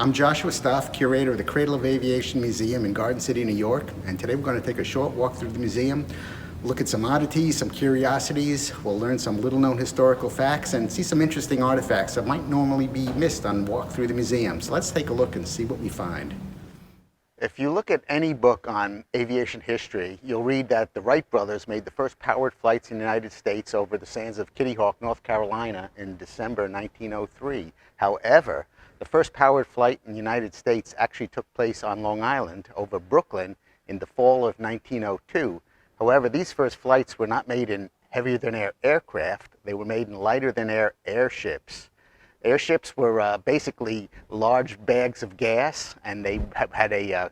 I'm Joshua Stoff, curator of the Cradle of Aviation Museum in Garden City, New York, and today we're going to take a short walk through the museum, look at some oddities, some curiosities. We'll learn some little-known historical facts and see some interesting artifacts that might normally be missed on walk through the museum. So let's take a look and see what we find. If you look at any book on aviation history, you'll read that the Wright brothers made the first powered flights in the United States over the sands of Kitty Hawk, North Carolina in December 1903. However, the first powered flight in the United States actually took place on Long Island over Brooklyn in the fall of 1902. However, these first flights were not made in heavier-than-air aircraft. They were made in lighter-than-air airships. Airships were basically large bags of gas, and they had a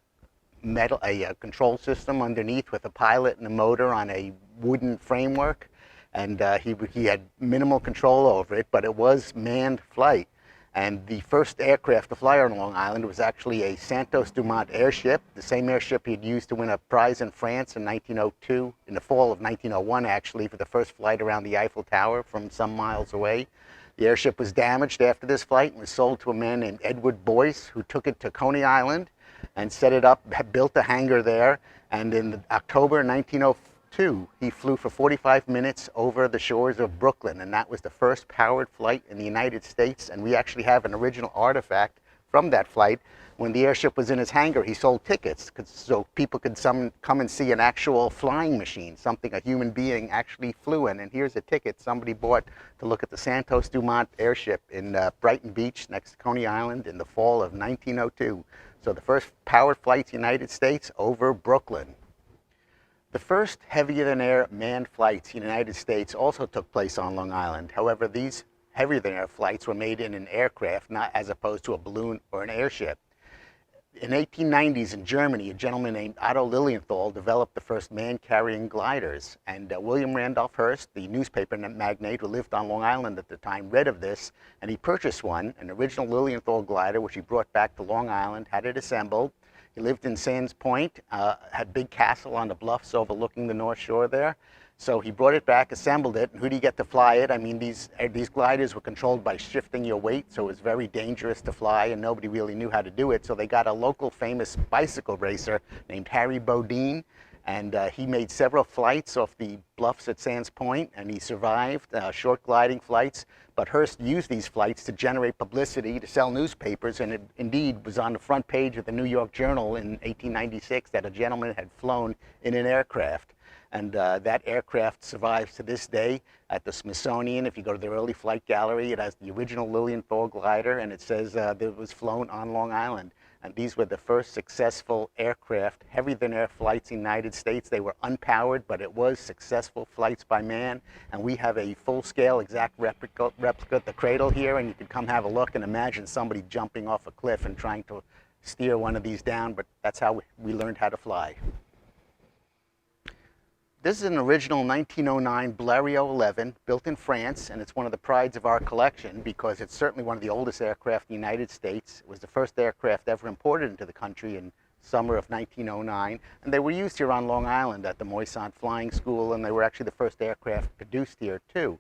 control system underneath with a pilot and a motor on a wooden framework, and he had minimal control over it, but it was manned flight. And the first aircraft to fly on Long Island was actually a Santos Dumont airship, the same airship he'd used to win a prize in France in 1902, in the fall of 1901 actually, for the first flight around the Eiffel Tower from some miles away. The airship was damaged after this flight and was sold to a man named Edward Boyce, who took it to Coney Island and set it up, built a hangar there, and in October 1902, he flew for 45 minutes over the shores of Brooklyn, and that was the first powered flight in the United States, and we actually have an original artifact from that flight. When the airship was in his hangar, he sold tickets so people could come and see an actual flying machine, something a human being actually flew in. And here's a ticket somebody bought to look at the Santos Dumont airship in Brighton Beach next to Coney Island in the fall of 1902. So the first powered flights in the United States over Brooklyn. The first heavier-than-air manned flights in the United States also took place on Long Island. However, these heavier-than-air flights were made in an aircraft, not as opposed to a balloon or an airship. In 1890s in Germany, a gentleman named Otto Lilienthal developed the first man-carrying gliders, and William Randolph Hearst, the newspaper magnate who lived on Long Island at the time, read of this, and he purchased one, an original Lilienthal glider, which he brought back to Long Island, had it assembled. He lived in Sands Point, had a big castle on the bluffs overlooking the North Shore there. So he brought it back, assembled it, and who did he get to fly it? I mean, these gliders were controlled by shifting your weight, so it was very dangerous to fly, and nobody really knew how to do it. So they got a local famous bicycle racer named Harry Bodine, and he made several flights off the bluffs at Sands Point, and he survived short gliding flights. But Hearst used these flights to generate publicity, to sell newspapers, and it indeed was on the front page of the New York Journal in 1896 that a gentleman had flown in an aircraft. And that aircraft survives to this day at the Smithsonian. If you go to the early flight gallery, it has the original Lilienthal glider, and it says that it was flown on Long Island. And these were the first successful aircraft, heavier-than-air flights in the United States. They were unpowered, but it was successful flights by man. And we have a full-scale exact replica at the Cradle here, and you can come have a look and imagine somebody jumping off a cliff and trying to steer one of these down, but that's how we learned how to fly. This is an original 1909 Blériot 11 built in France, and it's one of the prides of our collection because it's certainly one of the oldest aircraft in the United States. It was the first aircraft ever imported into the country in summer of 1909, and they were used here on Long Island at the Moisant Flying School, and they were actually the first aircraft produced here too.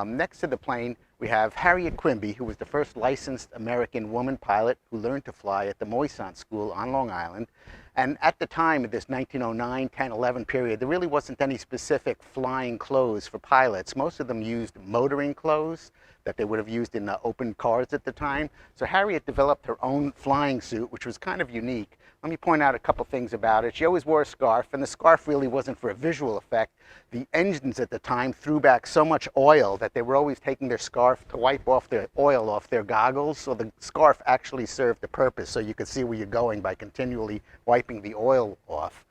Next to the plane, we have Harriet Quimby, who was the first licensed American woman pilot who learned to fly at the Moisant School on Long Island. And at the time of this 1909, 10, 11 period, there really wasn't any specific flying clothes for pilots. Most of them used motoring clothes that they would have used in open cars at the time. So Harriet developed her own flying suit, which was kind of unique. Let me point out a couple things about it. She always wore a scarf, and the scarf really wasn't for a visual effect. The engines at the time threw back so much oil that they were always taking their scarf to wipe off the oil off their goggles. So the scarf actually served the purpose, so you could see where you're going by continually wiping the oil off.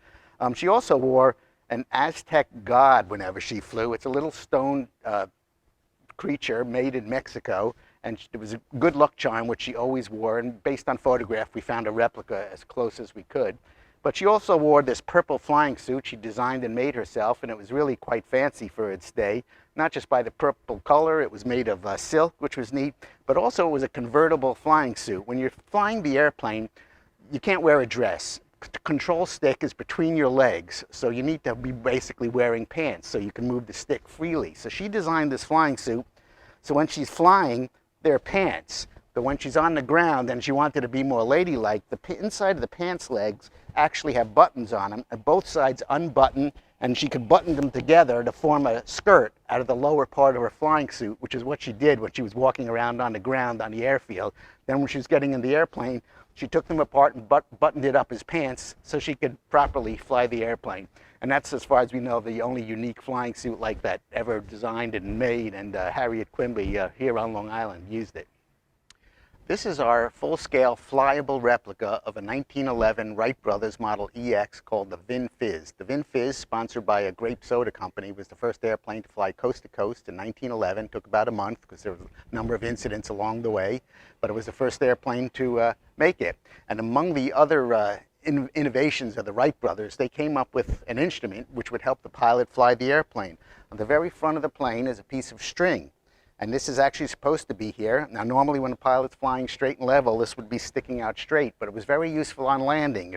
She also wore an Aztec god whenever she flew. It's a little stone creature made in Mexico, and it was a good luck charm which she always wore, and based on photograph we found a replica as close as we could. But she also wore this purple flying suit she designed and made herself, and it was really quite fancy for its day, not just by the purple color. It was made of silk, which was neat, but also it was a convertible flying suit. When you're flying the airplane, you can't wear a dress. The control stick is between your legs, so you need to be basically wearing pants so you can move the stick freely. So she designed this flying suit, so when she's flying, they're pants. But when she's on the ground and she wanted to be more ladylike, the inside of the pants legs actually have buttons on them, and both sides unbutton, and she could button them together to form a skirt out of the lower part of her flying suit, which is what she did when she was walking around on the ground on the airfield. Then when she was getting in the airplane, she took them apart and buttoned it up as pants so she could properly fly the airplane. And that's, as far as we know, the only unique flying suit like that ever designed and made, and Harriet Quimby here on Long Island used it. This is our full-scale flyable replica of a 1911 Wright Brothers Model EX called the Vin Fizz. The Vin Fizz, sponsored by a grape soda company, was the first airplane to fly coast to coast in 1911. It took about a month because there was a number of incidents along the way, but it was the first airplane to make it. And among the other innovations of the Wright brothers, they came up with an instrument which would help the pilot fly the airplane. On the very front of the plane is a piece of string. And this is actually supposed to be here. Now, normally when a pilot's flying straight and level, this would be sticking out straight, but it was very useful on landing.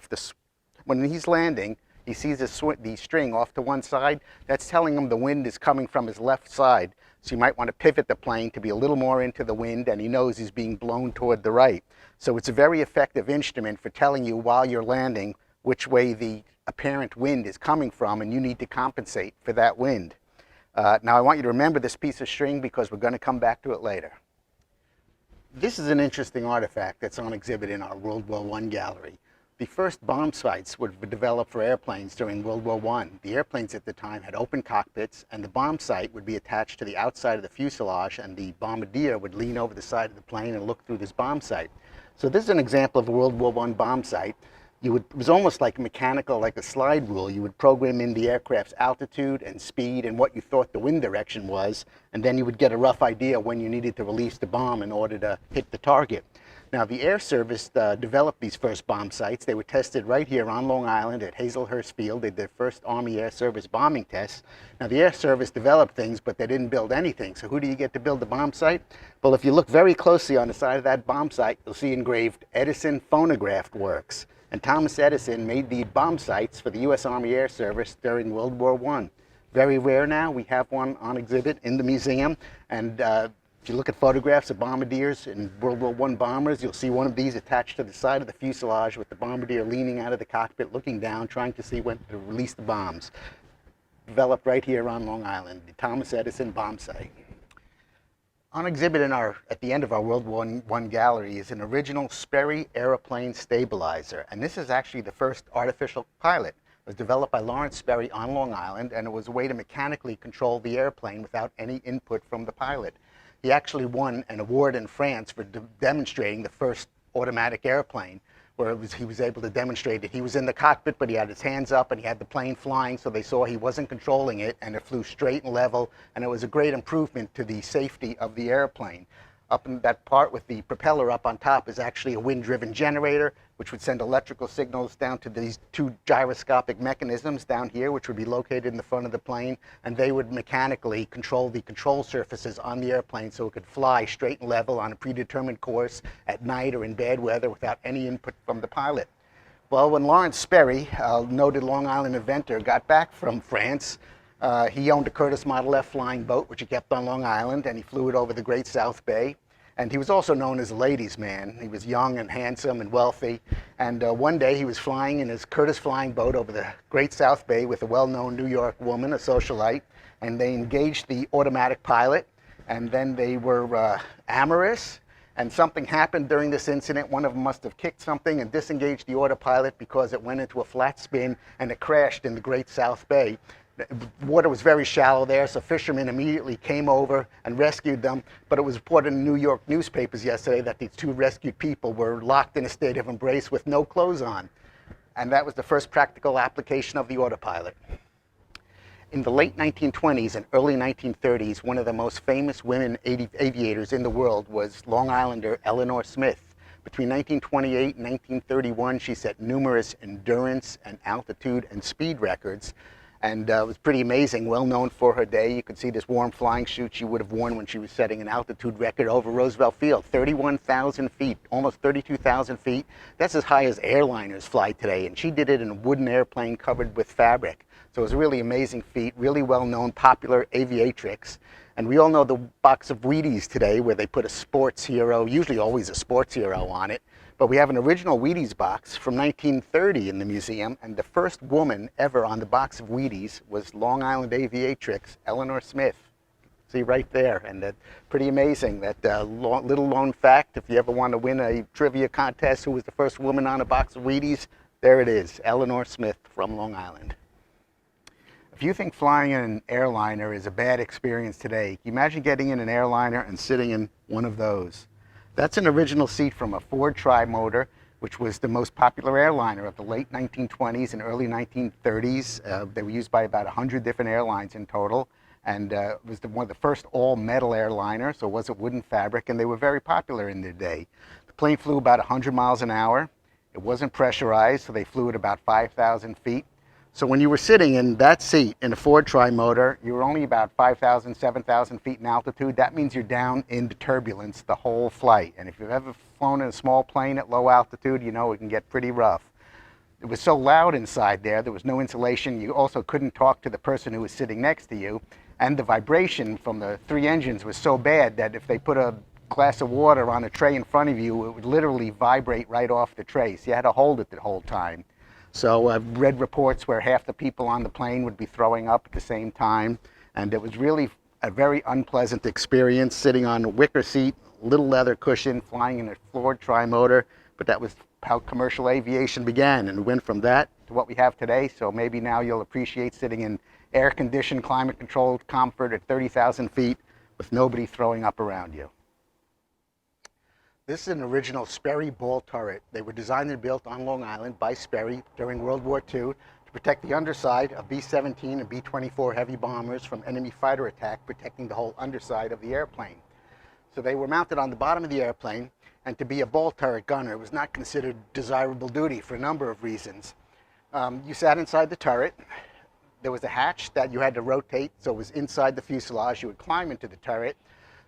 When he's landing, he sees the string off to one side. That's telling him the wind is coming from his left side. So you might want to pivot the plane to be a little more into the wind, and he knows he's being blown toward the right. So it's a very effective instrument for telling you while you're landing which way the apparent wind is coming from, and you need to compensate for that wind. Now I want you to remember this piece of string because we're going to come back to it later. This is an interesting artifact that's on exhibit in our World War I gallery. The first bomb sights were developed for airplanes during World War I. The airplanes at the time had open cockpits, and the bomb sight would be attached to the outside of the fuselage, and the bombardier would lean over the side of the plane and look through this bomb sight. So this is an example of a World War I bomb sight. It was almost like mechanical, like a slide rule. You would program in the aircraft's altitude and speed and what you thought the wind direction was, and then you would get a rough idea when you needed to release the bomb in order to hit the target. Now, the Air Service developed these first bomb sights. They were tested right here on Long Island at Hazelhurst Field. They did their first Army Air Service bombing tests. Now, the Air Service developed things, but they didn't build anything. So who do you get to build the bomb sight? Well, if you look very closely on the side of that bomb sight, you'll see engraved Edison Phonograph Works. And Thomas Edison made the bomb sights for the U.S. Army Air Service during World War I. Very rare now. We have one on exhibit in the museum. And if you look at photographs of bombardiers in World War I bombers, you'll see one of these attached to the side of the fuselage with the bombardier leaning out of the cockpit, looking down, trying to see when to release the bombs. Developed right here on Long Island, the Thomas Edison bomb sight. On exhibit at the end of our World War I gallery is an original Sperry aeroplane stabilizer. And this is actually the first artificial pilot. It was developed by Lawrence Sperry on Long Island, and it was a way to mechanically control the airplane without any input from the pilot. He actually won an award in France for demonstrating the first automatic airplane, where he was able to demonstrate that he was in the cockpit, but he had his hands up and he had the plane flying, so they saw he wasn't controlling it, and it flew straight and level, and it was a great improvement to the safety of the airplane. Up in that part with the propeller up on top is actually a wind-driven generator, which would send electrical signals down to these two gyroscopic mechanisms down here, which would be located in the front of the plane, and they would mechanically control the control surfaces on the airplane so it could fly straight and level on a predetermined course at night or in bad weather without any input from the pilot. Well, when Lawrence Sperry, a noted Long Island inventor, got back from France, he owned a Curtiss Model F flying boat, which he kept on Long Island, and he flew it over the Great South Bay. And he was also known as a ladies' man. He was young and handsome and wealthy. And one day he was flying in his Curtiss flying boat over the Great South Bay with a well-known New York woman, a socialite. And they engaged the automatic pilot. And then they were amorous. And something happened during this incident. One of them must have kicked something and disengaged the autopilot because it went into a flat spin and it crashed in the Great South Bay. The water was very shallow there, so fishermen immediately came over and rescued them. But it was reported in New York newspapers yesterday that these two rescued people were locked in a state of embrace with no clothes on. And that was the first practical application of the autopilot. In the late 1920s and early 1930s, one of the most famous women aviators in the world was Long Islander Eleanor Smith. Between 1928 and 1931, she set numerous endurance and altitude and speed records. And it was pretty amazing, well known for her day. You could see this warm flying chute she would have worn when she was setting an altitude record over Roosevelt Field, 31,000 feet, almost 32,000 feet. That's as high as airliners fly today, and she did it in a wooden airplane covered with fabric. So it was a really amazing feat, really well known, popular aviatrix. And we all know the box of Wheaties today where they put a sports hero, usually always a sports hero on it. But we have an original Wheaties box from 1930 in the museum, and the first woman ever on the box of Wheaties was Long Island aviatrix Eleanor Smith. See right there, and that's pretty amazing. That little known fact, if you ever want to win a trivia contest, who was the first woman on a box of Wheaties, there it is, Eleanor Smith from Long Island. If you think flying in an airliner is a bad experience today, can you imagine getting in an airliner and sitting in one of those? That's an original seat from a Ford TriMotor, which was the most popular airliner of the late 1920s and early 1930s. They were used by about 100 different airlines in total, and it was one of the first all-metal airliners, so it wasn't wooden fabric, and they were very popular in their day. The plane flew about 100 miles an hour. It wasn't pressurized, so they flew at about 5,000 feet. So when you were sitting in that seat in a Ford TriMotor, you were only about 5,000, 7,000 feet in altitude. That means you're down into turbulence the whole flight. And if you've ever flown in a small plane at low altitude, you know it can get pretty rough. It was so loud inside there was no insulation. You also couldn't talk to the person who was sitting next to you. And the vibration from the three engines was so bad that if they put a glass of water on a tray in front of you, it would literally vibrate right off the tray. So you had to hold it the whole time. So I've read reports where half the people on the plane would be throwing up at the same time. And it was really a very unpleasant experience sitting on a wicker seat, little leather cushion, flying in a Ford TriMotor. But that was how commercial aviation began, and went from that to what we have today. So maybe now you'll appreciate sitting in air-conditioned, climate-controlled comfort at 30,000 feet with nobody throwing up around you. This is an original Sperry ball turret. They were designed and built on Long Island by Sperry during World War II to protect the underside of B-17 and B-24 heavy bombers from enemy fighter attack, protecting the whole underside of the airplane. So they were mounted on the bottom of the airplane, and to be a ball turret gunner was not considered desirable duty for a number of reasons. You sat inside the turret. There was a hatch that you had to rotate, so it was inside the fuselage. You would climb into the turret.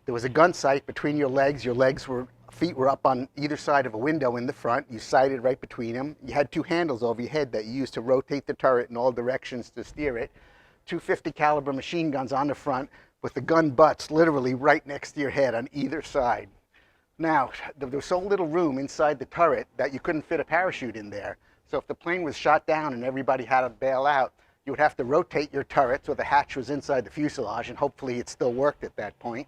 There was a gun sight between your legs. Your feet were up on either side of a window in the front. You sighted right between them. You had two handles over your head that you used to rotate the turret in all directions to steer it. Two .50 caliber machine guns on the front with the gun butts literally right next to your head on either side. Now, there was so little room inside the turret that you couldn't fit a parachute in there. So if the plane was shot down and everybody had to bail out, you would have to rotate your turret so the hatch was inside the fuselage, and hopefully it still worked at that point.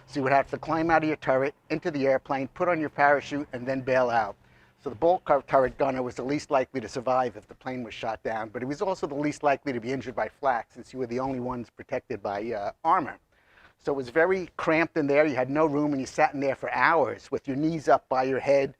So you would have to climb out of your turret, into the airplane, put on your parachute, and then bail out. So the ball turret gunner was the least likely to survive if the plane was shot down, but he was also the least likely to be injured by flak, since you were the only ones protected by armor. So it was very cramped in there. You had no room, and you sat in there for hours with your knees up by your head.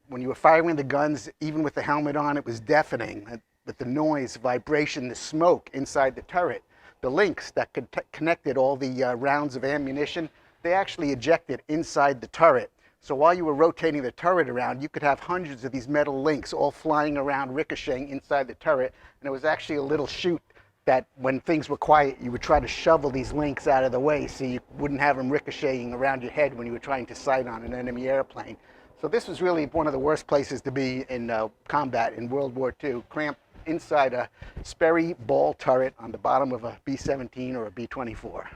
When you were firing the guns, even with the helmet on, it was deafening. With the noise, vibration, the smoke inside the turret. The links that connected all the rounds of ammunition, they actually ejected inside the turret. So while you were rotating the turret around, you could have hundreds of these metal links all flying around, ricocheting inside the turret. And it was actually a little chute that when things were quiet, you would try to shovel these links out of the way so you wouldn't have them ricocheting around your head when you were trying to sight on an enemy airplane. So this was really one of the worst places to be in combat in World War II, cramped inside a Sperry ball turret on the bottom of a B-17 or a B-24.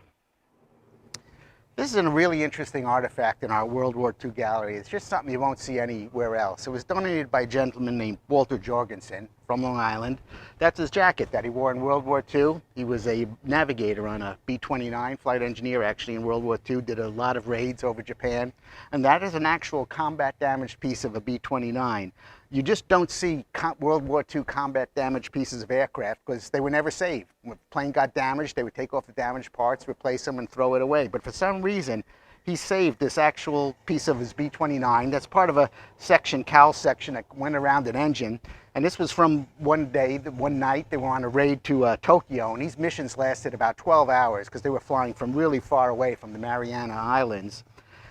This is a really interesting artifact in our World War II gallery. It's just something you won't see anywhere else. It was donated by a gentleman named Walter Jorgensen from Long Island. That's his jacket that he wore in World War II. He was a navigator on a B-29, flight engineer actually in World War II, did a lot of raids over Japan. And that is an actual combat damaged piece of a B-29. You just don't see World War II combat damaged pieces of aircraft because they were never saved. When the plane got damaged, they would take off the damaged parts, replace them, and throw it away. But for some reason, he saved this actual piece of his B-29. That's part of a section, cowl section, that went around an engine. And this was from one night, they were on a raid to Tokyo, and these missions lasted about 12 hours because they were flying from really far away from the Mariana Islands.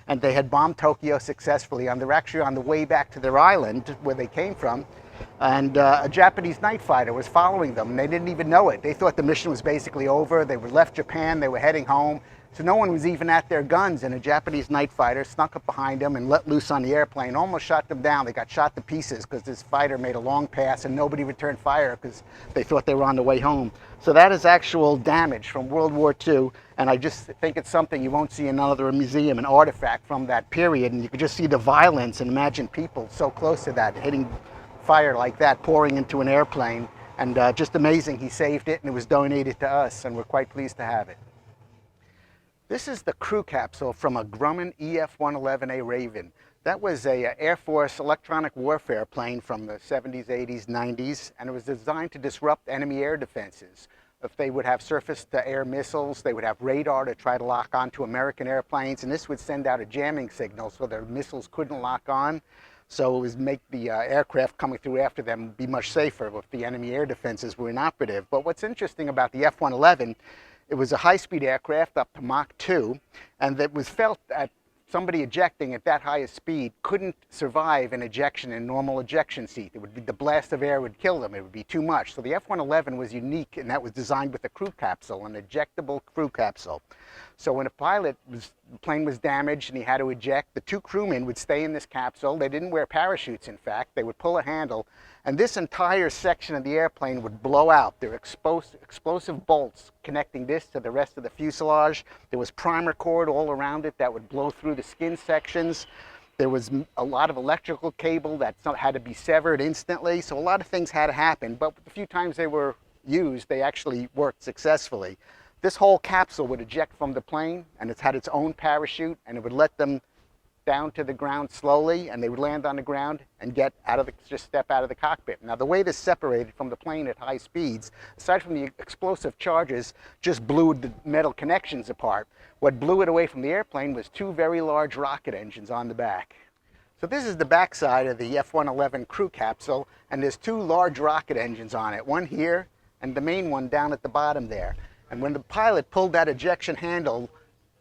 And they had bombed Tokyo successfully, and they're actually on the way back to their island where they came from. And a Japanese night fighter was following them, and they didn't even know it. They thought the mission was basically over. They were left Japan, they were heading home, so no one was even at their guns, and a Japanese night fighter snuck up behind them and let loose on the airplane, almost shot them down. They got shot to pieces because this fighter made a long pass and nobody returned fire because they thought they were on the way home. So that is actual damage from World War II, and I just think it's something you won't see in another museum, an artifact from that period, and you can just see the violence and imagine people so close to that, hitting fire like that, pouring into an airplane, and just amazing he saved it, and it was donated to us, and we're quite pleased to have it. This is the crew capsule from a Grumman EF-111A Raven. That was a Air Force electronic warfare plane from the 70s, 80s, 90s, and it was designed to disrupt enemy air defenses. If they would have surface-to-air missiles, they would have radar to try to lock onto American airplanes, and this would send out a jamming signal so their missiles couldn't lock on. So it was make the aircraft coming through after them be much safer if the enemy air defenses were inoperative. But what's interesting about the F-111, it was a high-speed aircraft up to Mach 2, and it was felt that somebody ejecting at that highest speed couldn't survive an ejection in normal ejection seat. It would be, the blast of air would kill them. It would be too much. So the F-111 was unique, and that was designed with a crew capsule, an ejectable crew capsule. So when the plane was damaged and he had to eject, the two crewmen would stay in this capsule. They didn't wear parachutes, in fact. They would pull a handle, and this entire section of the airplane would blow out. There were explosive bolts connecting this to the rest of the fuselage. There was primer cord all around it that would blow through the skin sections. There was a lot of electrical cable that had to be severed instantly. So a lot of things had to happen, but the few times they were used, they actually worked successfully. This whole capsule would eject from the plane, and it had its own parachute, and it would let them down to the ground slowly, and they would land on the ground and just step out of the cockpit. Now, the way this separated from the plane at high speeds, aside from the explosive charges, just blew the metal connections apart. What blew it away from the airplane was two very large rocket engines on the back. So this is the backside of the F-111 crew capsule, and there's two large rocket engines on it, one here and the main one down at the bottom there. And when the pilot pulled that ejection handle,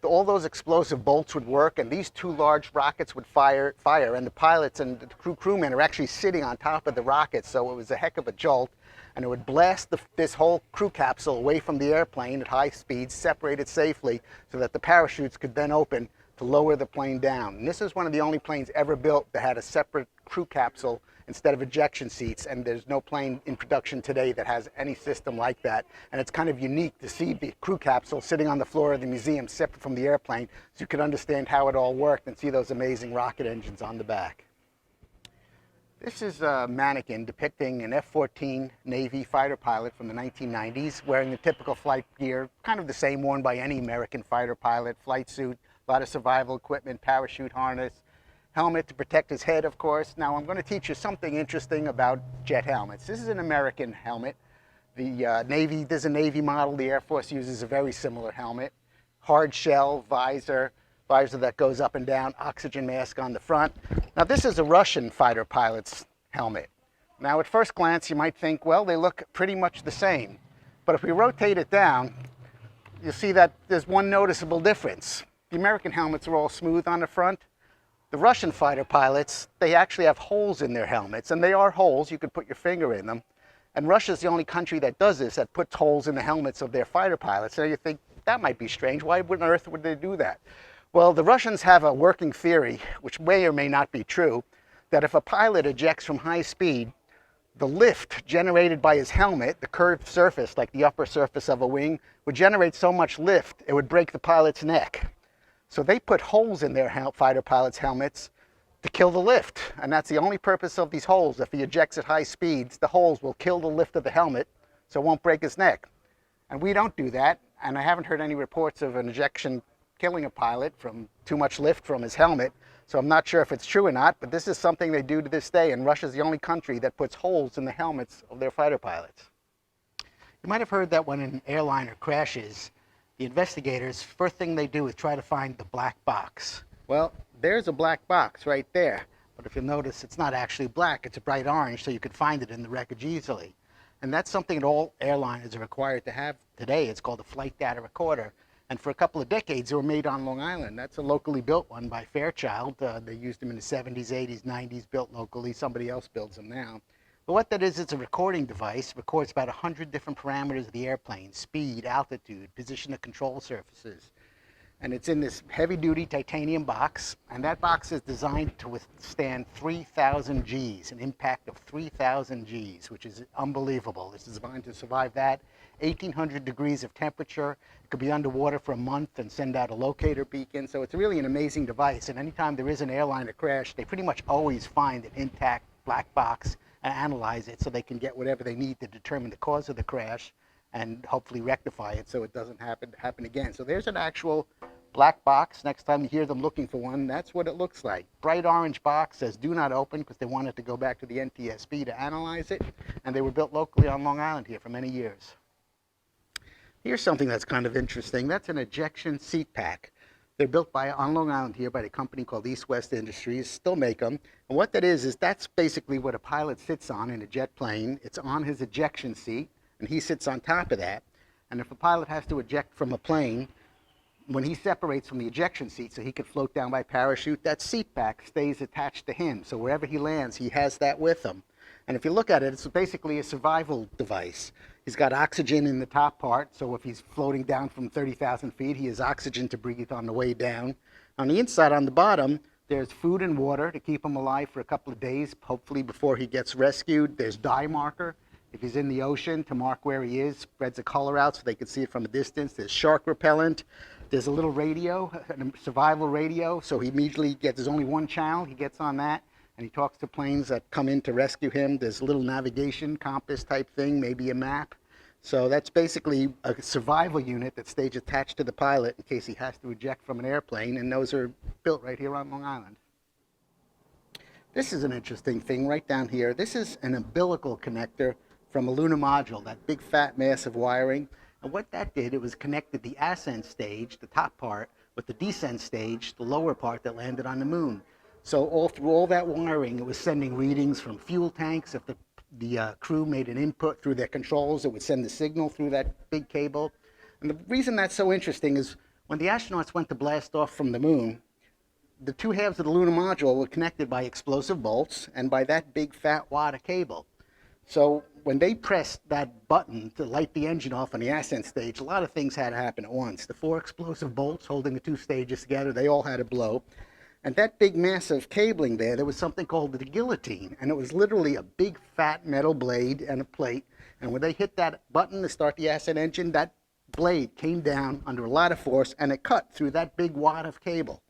all those explosive bolts would work, and these two large rockets would fire, and the pilots and the crewmen are actually sitting on top of the rockets, so it was a heck of a jolt, and it would blast this whole crew capsule away from the airplane at high speeds, separate it safely, so that the parachutes could then open to lower the plane down. And this is one of the only planes ever built that had a separate crew capsule instead of ejection seats, and there's no plane in production today that has any system like that. And it's kind of unique to see the crew capsule sitting on the floor of the museum separate from the airplane, so you can understand how it all worked and see those amazing rocket engines on the back. This is a mannequin depicting an F-14 Navy fighter pilot from the 1990s wearing the typical flight gear, kind of the same worn by any American fighter pilot: flight suit, a lot of survival equipment, parachute harness, helmet to protect his head, of course. Now I'm going to teach you something interesting about jet helmets. This is an American helmet. There's a Navy model. The Air Force uses a very similar helmet. Hard shell, visor that goes up and down, oxygen mask on the front. Now this is a Russian fighter pilot's helmet. Now at first glance you might think, well, they look pretty much the same. But if we rotate it down, you'll see that there's one noticeable difference. The American helmets are all smooth on the front. The Russian fighter pilots, they actually have holes in their helmets, and they are holes. You could put your finger in them. And Russia's the only country that does this, that puts holes in the helmets of their fighter pilots. So you think, that might be strange. Why on earth would they do that? Well, the Russians have a working theory, which may or may not be true, that if a pilot ejects from high speed, the lift generated by his helmet, the curved surface, like the upper surface of a wing, would generate so much lift, it would break the pilot's neck. So they put holes in their fighter pilots' helmets to kill the lift. And that's the only purpose of these holes. If he ejects at high speeds, the holes will kill the lift of the helmet, so it won't break his neck. And we don't do that. And I haven't heard any reports of an ejection killing a pilot from too much lift from his helmet. So I'm not sure if it's true or not, but this is something they do to this day. And Russia's the only country that puts holes in the helmets of their fighter pilots. You might have heard that when an airliner crashes, the investigators, first thing they do is try to find the black box. Well, there's a black box right there. But if you'll notice, it's not actually black. It's a bright orange, so you could find it in the wreckage easily. And that's something that all airliners are required to have today. It's called a flight data recorder. And for a couple of decades, they were made on Long Island. That's a locally built one by Fairchild. They used them in the 70s, 80s, 90s, built locally. Somebody else builds them now. But what that is, it's a recording device. It records about 100 different parameters of the airplane: speed, altitude, position of control surfaces. And it's in this heavy-duty titanium box, and that box is designed to withstand 3,000 Gs, an impact of 3,000 Gs, which is unbelievable. It's designed to survive that. 1,800 degrees of temperature. It could be underwater for a month and send out a locator beacon. So it's really an amazing device, and anytime there is an airliner crash, they pretty much always find an intact black box and analyze it so they can get whatever they need to determine the cause of the crash and hopefully rectify it so it doesn't happen again. So there's an actual black box. Next time you hear them looking for one, that's what it looks like. Bright orange box, says do not open, because they wanted to go back to the NTSB to analyze it, and they were built locally on Long Island here for many years. Here's something that's kind of interesting. That's an ejection seat pack. They're built on Long Island here by a company called East West Industries, still make them. And what that is that's basically what a pilot sits on in a jet plane. It's on his ejection seat, and he sits on top of that. And if a pilot has to eject from a plane, when he separates from the ejection seat so he could float down by parachute, that seat pack stays attached to him. So wherever he lands, he has that with him. And if you look at it, it's basically a survival device. He's got oxygen in the top part, so if he's floating down from 30,000 feet, he has oxygen to breathe on the way down. On the inside, on the bottom, there's food and water to keep him alive for a couple of days, hopefully before he gets rescued. There's dye marker. If he's in the ocean, to mark where he is, spreads a color out so they can see it from a distance. There's shark repellent. There's a little radio, a survival radio, so he immediately gets, there's only one channel, he gets on that, and he talks to planes that come in to rescue him. There's a little navigation, compass type thing, maybe a map. So that's basically a survival unit that stays attached to the pilot in case he has to eject from an airplane, and those are built right here on Long Island. This is an interesting thing right down here. This is an umbilical connector from a lunar module, that big fat mass of wiring. And what that did, it was connected the ascent stage, the top part, with the descent stage, the lower part that landed on the moon. So all through all that wiring, it was sending readings from fuel tanks. If the crew made an input through their controls, it would send the signal through that big cable. And the reason that's so interesting is when the astronauts went to blast off from the moon, the two halves of the lunar module were connected by explosive bolts and by that big fat wad of cable. So when they pressed that button to light the engine off on the ascent stage, a lot of things had to happen at once. The 4 explosive bolts holding the 2 stages together, they all had to blow. And that big mass of cabling there was something called the guillotine. And it was literally a big fat metal blade and a plate. And when they hit that button to start the ascent engine, that blade came down under a lot of force and it cut through that big wad of cable.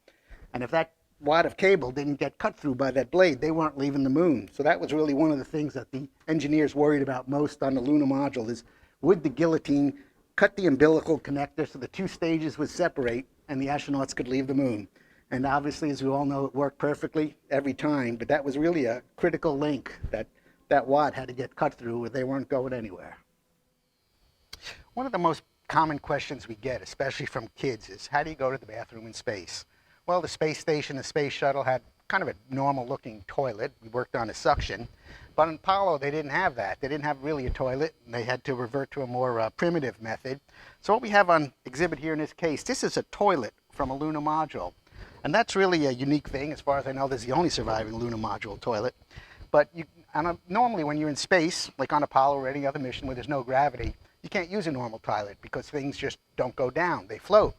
And if that wad of cable didn't get cut through by that blade, they weren't leaving the moon. So that was really one of the things that the engineers worried about most on the lunar module is, would the guillotine cut the umbilical connector so the 2 stages would separate and the astronauts could leave the moon? And obviously, as we all know, it worked perfectly every time, but that was really a critical link that that wad had to get cut through or they weren't going anywhere. One of the most common questions we get, especially from kids, is how do you go to the bathroom in space? Well, the space station, the space shuttle had kind of a normal looking toilet. We worked on a suction. But in Apollo, they didn't have that. They didn't have really a toilet. And they had to revert to a more primitive method. So what we have on exhibit here in this case, this is a toilet from a lunar module. And that's really a unique thing. As far as I know, this is the only surviving lunar module toilet. But normally when you're in space, like on Apollo or any other mission where there's no gravity, you can't use a normal toilet because things just don't go down. They float.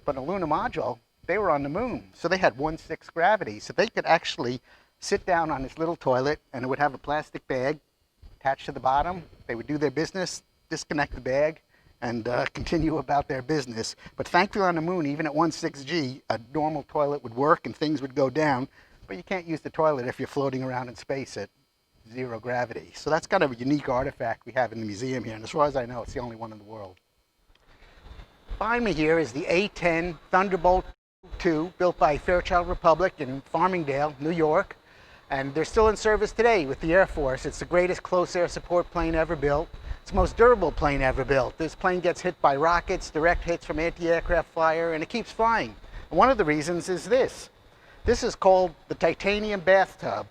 But in a lunar module, they were on the moon, so they had 1/6 gravity. So they could actually sit down on this little toilet, and it would have a plastic bag attached to the bottom. They would do their business, disconnect the bag, and continue about their business. But thankfully on the moon, even at 1/6 G, a normal toilet would work and things would go down. But you can't use the toilet if you're floating around in space at 0 gravity. So that's kind of a unique artifact we have in the museum here, and as far as I know, it's the only one in the world. Behind me here is the A10 Thunderbolt 2, built by Fairchild Republic in Farmingdale, New York. And they're still in service today with the Air Force. It's the greatest close air support plane ever built. It's the most durable plane ever built. This plane gets hit by rockets, direct hits from anti-aircraft fire, and it keeps flying. And one of the reasons is this. This is called the titanium bathtub.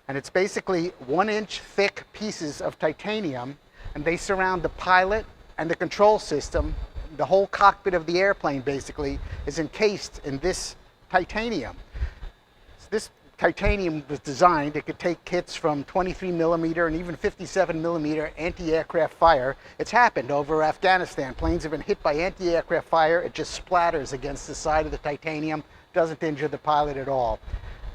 And it's basically 1-inch thick pieces of titanium, and they surround the pilot and the control system. The whole cockpit of the airplane basically is encased in this titanium. This titanium was designed, it could take hits from 23 millimeter and even 57 millimeter anti-aircraft fire. It's happened over Afghanistan. Planes have been hit by anti-aircraft fire. It just splatters against the side of the titanium, doesn't injure the pilot at all.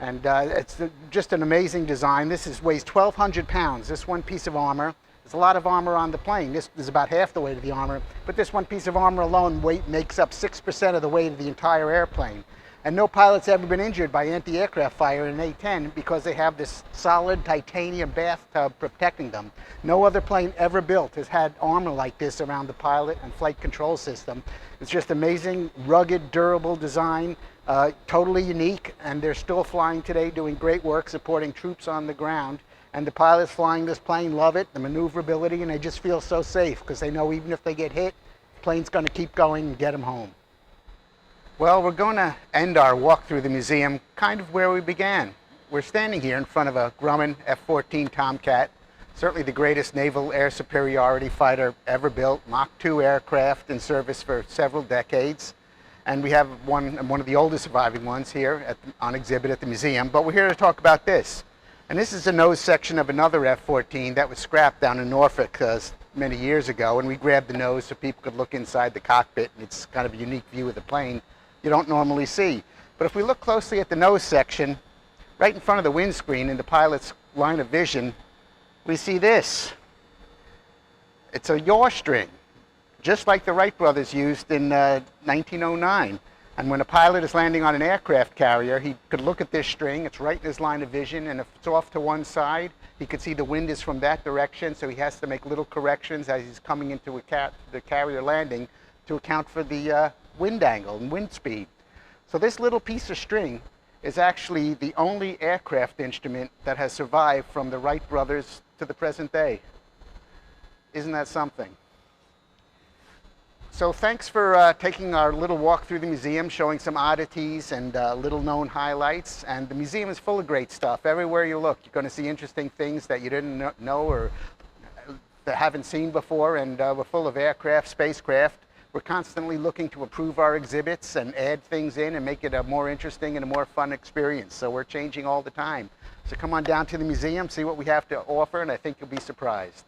And it's just an amazing design. This weighs 1,200 pounds, this one piece of armor. There's a lot of armor on the plane. This is about half the weight of the armor, but this one piece of armor alone makes up 6% of the weight of the entire airplane. And no pilot's ever been injured by anti-aircraft fire in an A10 because they have this solid titanium bathtub protecting them. No other plane ever built has had armor like this around the pilot and flight control system. It's just amazing, rugged, durable design, totally unique, and they're still flying today, doing great work supporting troops on the ground. And the pilots flying this plane love it, the maneuverability, and they just feel so safe because they know even if they get hit, the plane's going to keep going and get them home. Well, we're going to end our walk through the museum kind of where we began. We're standing here in front of a Grumman F14 Tomcat, certainly the greatest naval air superiority fighter ever built, Mach 2 aircraft in service for several decades. And we have one of the oldest surviving ones here on exhibit at the museum, but we're here to talk about this. And this is the nose section of another F-14 that was scrapped down in Norfolk many years ago, and we grabbed the nose so people could look inside the cockpit, and it's kind of a unique view of the plane you don't normally see. But if we look closely at the nose section, right in front of the windscreen in the pilot's line of vision, we see this. It's a yaw string, just like the Wright brothers used in 1909. And when a pilot is landing on an aircraft carrier, he could look at this string. It's right in his line of vision, and if it's off to one side, he could see the wind is from that direction, so he has to make little corrections as he's coming into the carrier landing to account for the wind angle and wind speed. So this little piece of string is actually the only aircraft instrument that has survived from the Wright brothers to the present day. Isn't that something? So thanks for taking our little walk through the museum, showing some oddities and little known highlights. And the museum is full of great stuff. Everywhere you look, you're going to see interesting things that you didn't know or that haven't seen before. And we're full of aircraft, spacecraft. We're constantly looking to improve our exhibits and add things in and make it a more interesting and a more fun experience. So we're changing all the time. So come on down to the museum, see what we have to offer, and I think you'll be surprised.